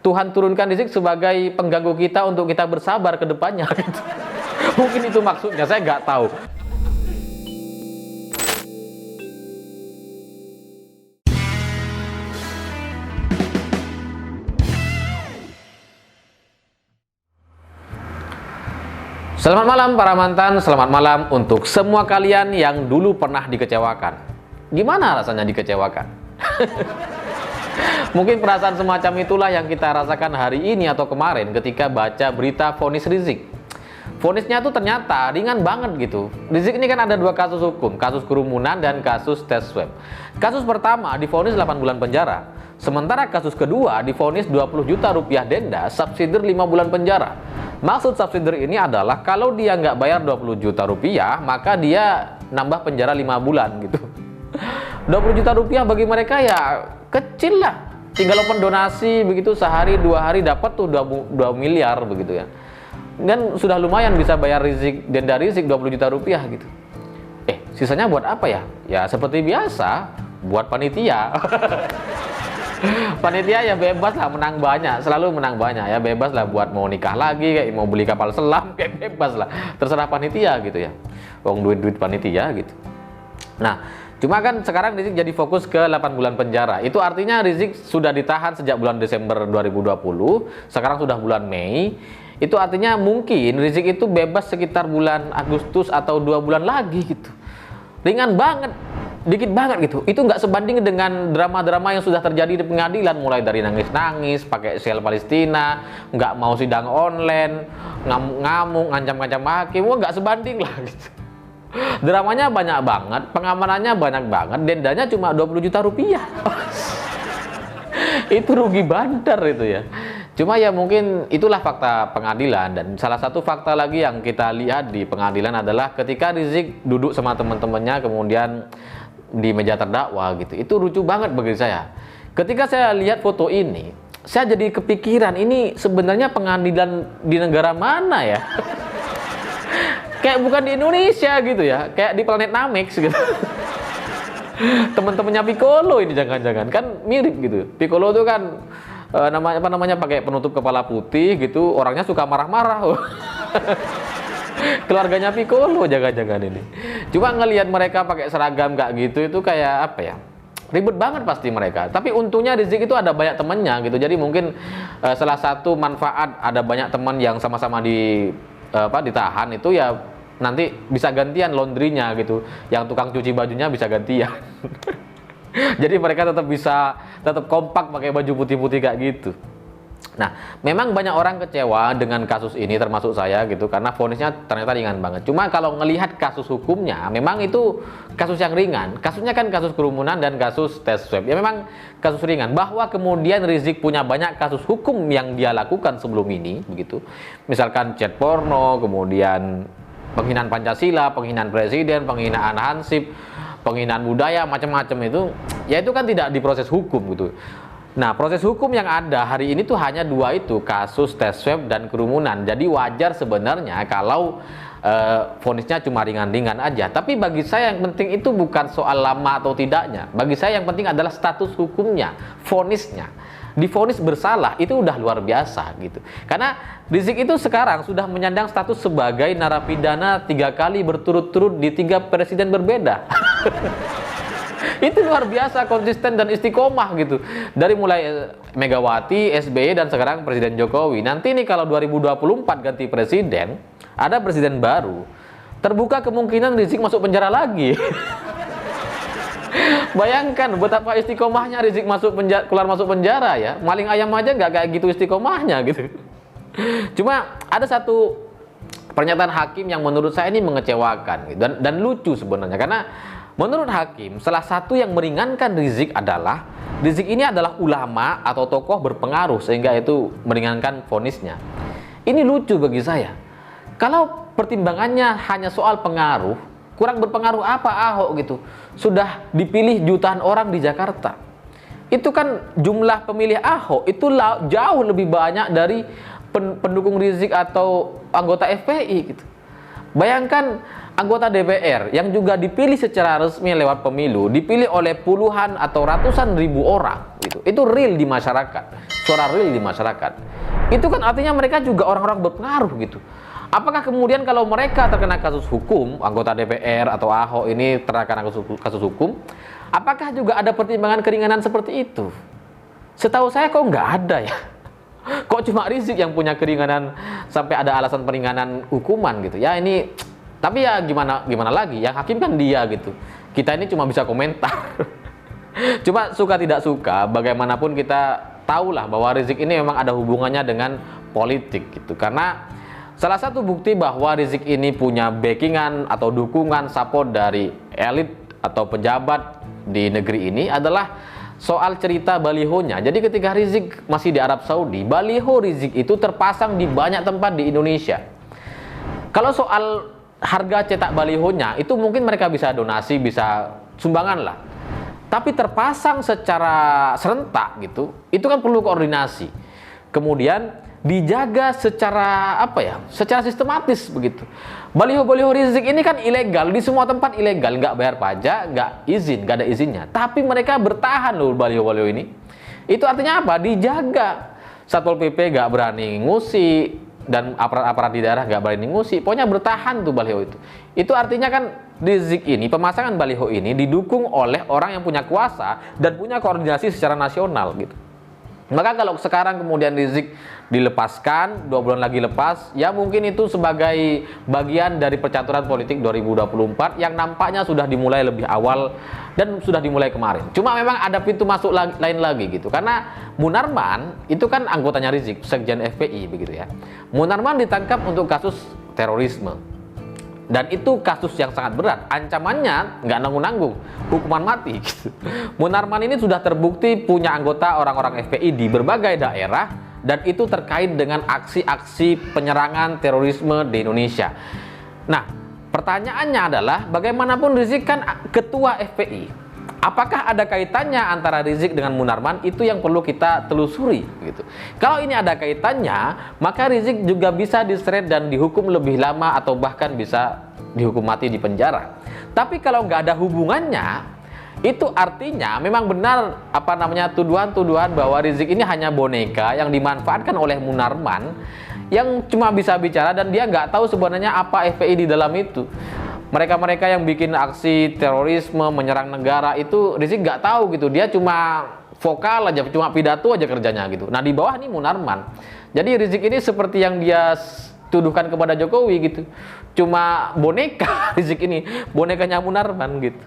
Tuhan turunkan rizik sebagai pengganggu kita untuk kita bersabar ke depannya gitu. Mungkin itu maksudnya, saya nggak tahu. Selamat malam para mantan, selamat malam untuk semua kalian yang dulu pernah dikecewakan. Gimana rasanya dikecewakan? Mungkin perasaan semacam itulah yang kita rasakan hari ini atau kemarin ketika baca berita vonis Rizik. Vonisnya tuh ternyata ringan banget gitu. Rizik ini kan ada dua kasus hukum, kasus kerumunan dan kasus tes swab. Kasus pertama divonis 8 bulan penjara. Sementara kasus kedua divonis 20 juta rupiah denda, subsidiar 5 bulan penjara. Maksud subsidiar ini adalah kalau dia nggak bayar 20 juta rupiah, maka dia nambah penjara 5 bulan gitu. 20 juta rupiah bagi mereka ya kecil lah. Tinggal open donasi begitu sehari 2 hari dapat tuh 2 miliar begitu ya. Dan sudah lumayan bisa bayar Rizik, denda Rizik 20 juta rupiah gitu. Sisanya buat apa ya? Ya seperti biasa, buat panitia. Panitia ya bebas lah menang banyak, selalu menang banyak ya, bebas lah buat mau nikah lagi, kayak mau beli kapal selam, kayak bebas lah, terserah panitia gitu ya, uang duit panitia gitu. Nah, cuma kan sekarang Rizik jadi fokus ke 8 bulan penjara. Itu artinya Rizik sudah ditahan sejak bulan Desember 2020, sekarang sudah bulan Mei. Itu artinya mungkin Rizik itu bebas sekitar bulan Agustus atau 2 bulan lagi gitu. Ringan banget. Dikit banget gitu. Itu nggak sebanding dengan drama-drama yang sudah terjadi di pengadilan, mulai dari nangis-nangis, pakai sel Palestina, nggak mau sidang online, ngamuk-ngamuk, ngancam-ngancam hakim, wah nggak sebanding lah gitu. Dramanya banyak banget, pengamanannya banyak banget, dendanya cuma 20 juta rupiah. Itu rugi bandar itu ya. Cuma ya mungkin itulah fakta pengadilan, dan salah satu fakta lagi yang kita lihat di pengadilan adalah ketika Rizik duduk sama teman-temannya kemudian di meja terdakwa gitu. Itu lucu banget bagi saya. Ketika saya lihat foto ini, saya jadi kepikiran ini sebenarnya pengadilan di negara mana ya? Kayak bukan di Indonesia gitu ya, kayak di planet Namek gitu. Teman-temannya Piccolo ini jangan-jangan kan mirip gitu. Piccolo itu kan namanya pakai penutup kepala putih gitu, orangnya suka marah-marah. Keluarganya Piccolo jangan-jangan ini. Cuma ngelihat mereka pakai seragam kayak gitu itu kayak apa ya? Ribet banget pasti mereka. Tapi untungnya Rizik itu ada banyak temannya gitu. Jadi mungkin salah satu manfaat ada banyak teman yang sama-sama ditahan itu ya nanti bisa gantian laundrynya gitu. Yang tukang cuci bajunya bisa gantian. Jadi mereka tetap kompak pakai baju putih-putih kayak gitu. Nah, memang banyak orang kecewa dengan kasus ini termasuk saya gitu karena vonisnya ternyata ringan banget. Cuma kalau ngelihat kasus hukumnya memang itu kasus yang ringan. Kasusnya kan kasus kerumunan dan kasus tes swab. Ya memang kasus ringan. Bahwa kemudian Rizik punya banyak kasus hukum yang dia lakukan sebelum ini begitu. Misalkan chat porno, kemudian penghinaan Pancasila, penghinaan presiden, penghinaan Hansip, penghinaan budaya, macam-macam itu, ya itu kan tidak diproses hukum gitu. Nah, proses hukum yang ada hari ini tuh hanya dua itu, kasus tes swab dan kerumunan. Jadi wajar sebenarnya kalau vonisnya cuma ringan-ringan aja. Tapi bagi saya yang penting itu bukan soal lama atau tidaknya. Bagi saya yang penting adalah status hukumnya, vonisnya. Divonis bersalah itu udah luar biasa gitu. Karena Rizik itu sekarang sudah menyandang status sebagai narapidana 3 kali berturut-turut di 3 presiden berbeda. Itu luar biasa konsisten dan istiqomah gitu. Dari mulai Megawati, SBY dan sekarang Presiden Jokowi. Nanti nih kalau 2024 ganti presiden, ada presiden baru, terbuka kemungkinan Rizik masuk penjara lagi. Bayangkan betapa istiqomahnya Rizik keluar masuk penjara ya. Maling ayam aja nggak kayak gitu istiqomahnya gitu. Cuma ada satu pernyataan hakim yang menurut saya ini mengecewakan gitu, dan lucu sebenarnya karena menurut hakim, salah satu yang meringankan Rizik adalah Rizik ini adalah ulama atau tokoh berpengaruh sehingga itu meringankan vonisnya. Ini lucu bagi saya. Kalau pertimbangannya hanya soal pengaruh, kurang berpengaruh apa Ahok gitu. Sudah dipilih jutaan orang di Jakarta. Itu kan jumlah pemilih Ahok itu jauh lebih banyak dari pendukung Rizik atau anggota FPI gitu. Bayangkan anggota DPR yang juga dipilih secara resmi lewat pemilu, dipilih oleh puluhan atau ratusan ribu orang gitu. Itu real di masyarakat, suara real di masyarakat. Itu kan artinya mereka juga orang-orang berpengaruh gitu. Apakah kemudian kalau mereka terkena kasus hukum, anggota DPR atau Ahok ini terkena kasus hukum, apakah juga ada pertimbangan keringanan seperti itu? Setahu saya kok nggak ada ya. Kok cuma Rizik yang punya keringanan sampai ada alasan peringanan hukuman gitu. Ya ini, tapi ya gimana lagi? Yang hakim kan dia gitu. Kita ini cuma bisa komentar. Cuma suka tidak suka, bagaimanapun kita tahulah bahwa Rizik ini memang ada hubungannya dengan politik gitu. Karena salah satu bukti bahwa Rizik ini punya backingan atau dukungan support dari elit atau pejabat di negeri ini adalah soal cerita balihonya. Jadi ketika Rizik masih di Arab Saudi, baliho Rizik itu terpasang di banyak tempat di Indonesia. Kalau soal harga cetak balihonya, itu mungkin mereka bisa donasi, bisa sumbangan lah. Tapi terpasang secara serentak gitu, itu kan perlu koordinasi. Kemudian dijaga secara secara sistematis begitu. Baliho-baliho Rizik ini kan ilegal, di semua tempat ilegal, nggak bayar pajak, nggak ada izinnya. Tapi mereka bertahan loh baliho-baliho ini. Itu artinya apa? Dijaga. Satpol PP nggak berani ngusik dan aparat-aparat di daerah nggak berani ngusik. Pokoknya bertahan tuh baliho itu. Itu artinya kan Rizik ini, pemasangan baliho ini didukung oleh orang yang punya kuasa dan punya koordinasi secara nasional gitu. Maka kalau sekarang kemudian Rizik dilepaskan, 2 bulan lagi lepas, ya mungkin itu sebagai bagian dari percaturan politik 2024 yang nampaknya sudah dimulai lebih awal dan sudah dimulai kemarin. Cuma memang ada pintu masuk lain lagi gitu. Karena Munarman itu kan anggotanya Rizik, sekjen FPI begitu ya. Munarman ditangkap untuk kasus terorisme. Dan itu kasus yang sangat berat, ancamannya nggak nanggung-nanggung, hukuman mati gitu. Munarman ini sudah terbukti punya anggota orang-orang FPI di berbagai daerah, dan itu terkait dengan aksi-aksi penyerangan terorisme di Indonesia. Nah, pertanyaannya adalah bagaimanapun Rizik kan ketua FPI. Apakah ada kaitannya antara Rizik dengan Munarman? Itu yang perlu kita telusuri gitu. Kalau ini ada kaitannya, maka Rizik juga bisa diseret dan dihukum lebih lama atau bahkan bisa dihukum mati di penjara. Tapi kalau nggak ada hubungannya, itu artinya memang benar tuduhan-tuduhan bahwa Rizik ini hanya boneka yang dimanfaatkan oleh Munarman yang cuma bisa bicara dan dia nggak tahu sebenarnya apa FPI di dalam itu. Mereka-mereka yang bikin aksi terorisme, menyerang negara itu Rizik nggak tahu gitu. Dia cuma vokal aja, cuma pidato aja kerjanya gitu. Nah di bawah ini Munarman. Jadi Rizik ini seperti yang dia tuduhkan kepada Jokowi gitu. Cuma boneka Rizik ini, bonekanya Munarman gitu.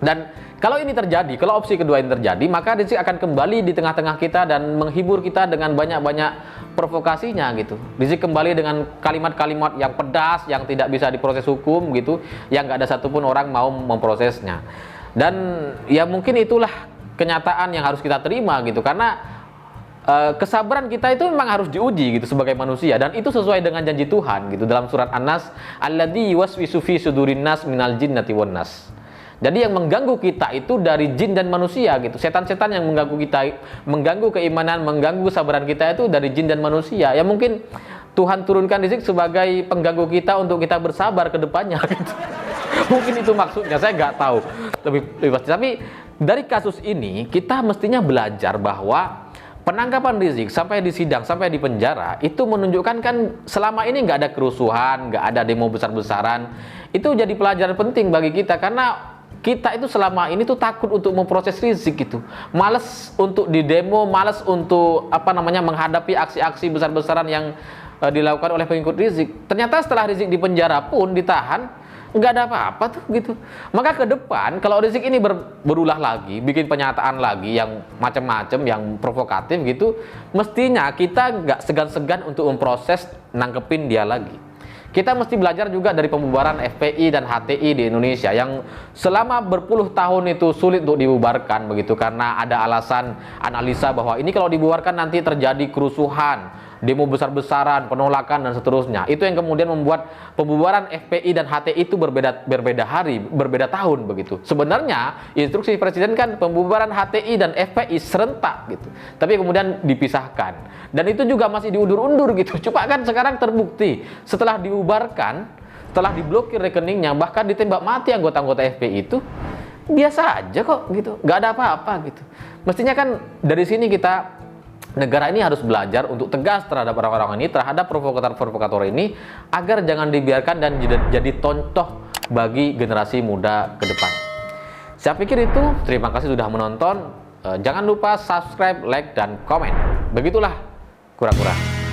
Dan kalau ini terjadi, kalau opsi kedua ini terjadi, maka Rizik akan kembali di tengah-tengah kita dan menghibur kita dengan banyak-banyak provokasinya gitu. Rizik kembali dengan kalimat-kalimat yang pedas, yang tidak bisa diproses hukum gitu, yang nggak ada satupun orang mau memprosesnya. Dan ya mungkin itulah kenyataan yang harus kita terima gitu, karena kesabaran kita itu memang harus diuji gitu sebagai manusia, dan itu sesuai dengan janji Tuhan gitu dalam surat An-Nas, alladzi yuwaswisu fi sudurin nas minal jinnati wan nas. Jadi yang mengganggu kita itu dari jin dan manusia gitu. Setan-setan yang mengganggu kita, mengganggu keimanan, mengganggu kesabaran kita itu dari jin dan manusia. Ya mungkin Tuhan turunkan Rizik sebagai pengganggu kita untuk kita bersabar ke depannya gitu. Mungkin itu maksudnya, saya nggak tahu lebih pasti. Tapi dari kasus ini kita mestinya belajar bahwa penangkapan Rizik sampai di sidang, sampai di penjara, itu menunjukkan kan selama ini nggak ada kerusuhan, nggak ada demo besar-besaran. Itu jadi pelajaran penting bagi kita, karena kita itu selama ini tuh takut untuk memproses Rizik gitu. Males untuk didemo, males untuk menghadapi aksi-aksi besar-besaran yang dilakukan oleh pengikut Rizik. Ternyata setelah Rizik di penjara pun ditahan, nggak ada apa-apa tuh gitu. Maka ke depan kalau Rizik ini berulah lagi, bikin pernyataan lagi yang macam-macam, yang provokatif gitu, mestinya kita nggak segan-segan untuk memproses, nangkepin dia lagi. Kita mesti belajar juga dari pembubaran FPI dan HTI di Indonesia yang selama berpuluh tahun itu sulit untuk dibubarkan begitu, karena ada alasan analisa bahwa ini kalau dibubarkan nanti terjadi kerusuhan, demo besar-besaran, penolakan dan seterusnya. Itu yang kemudian membuat pembubaran FPI dan HTI itu berbeda hari, berbeda tahun begitu. Sebenarnya instruksi presiden kan pembubaran HTI dan FPI serentak gitu. Tapi kemudian dipisahkan. Dan itu juga masih diundur-undur gitu. Coba kan sekarang terbukti setelah dibubarkan setelah diblokir rekeningnya, bahkan ditembak mati anggota-anggota FPI itu, biasa aja kok gitu, nggak ada apa-apa gitu. Mestinya kan dari sini negara ini harus belajar untuk tegas terhadap orang-orang ini, terhadap provokator-provokator ini, agar jangan dibiarkan dan jadi contoh bagi generasi muda ke depan. Saya pikir itu, terima kasih sudah menonton. Jangan lupa subscribe, like, dan komen. Begitulah kura-kura.